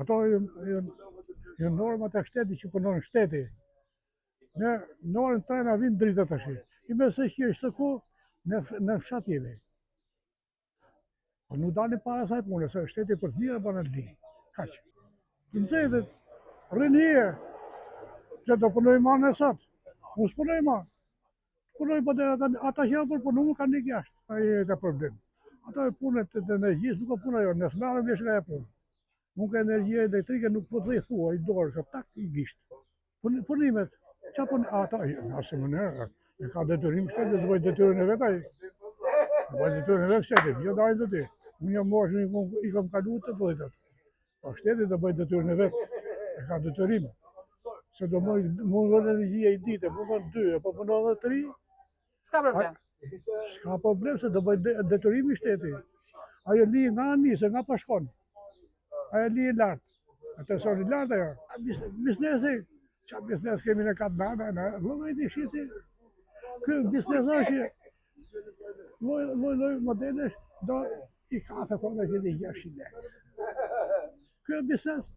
Ato janë normat e shtetit që punon shteti. Ne në orën 3 na vin drita tash. I besoj që është ku në fshat jemi. Po nuk dalin para asaj pune, se shteti për të mirë bën li. Kaq. Të nxehtet, rrini që do punoj ma në sot. Unë s'punoj ma. Punoj po ata që janë për punu kanë një jashtë. Ai ka problem. Ato e punët të energjisë nuk ka puna jo, nësë marrën vesh nga e punë. Nuk ka energjia elektrike, nuk po të dhe i thua, i dorë, ka tak i gisht. Punimet, qa pun ata, në asë mënyrë, e ka detyrim shtetit, dhe bëjt detyrën e vetaj. Bëjt detyrën e vetë shtetit, jo dajnë të ti. Unë jam moshën, i kam kalu të dhejtët. Po shtetit dhe bëjt detyrën e vetë, e ka detyrim. Se do mundon energjia i dite, mundon 2, po mundon dhe 3. S'ka problem. S'ka problem se do bëjt detyrim i shteti. Ajo li nga njëse, nga pashkon. Ajo li i lartë. Atë soni lartë ajo. Biznesi, qa biznes kemi në katë nana, në vëllaj të shqiti. Kë biznes është, loj modeles, do i kafe tonë që di 600 lekë. Kë biznes,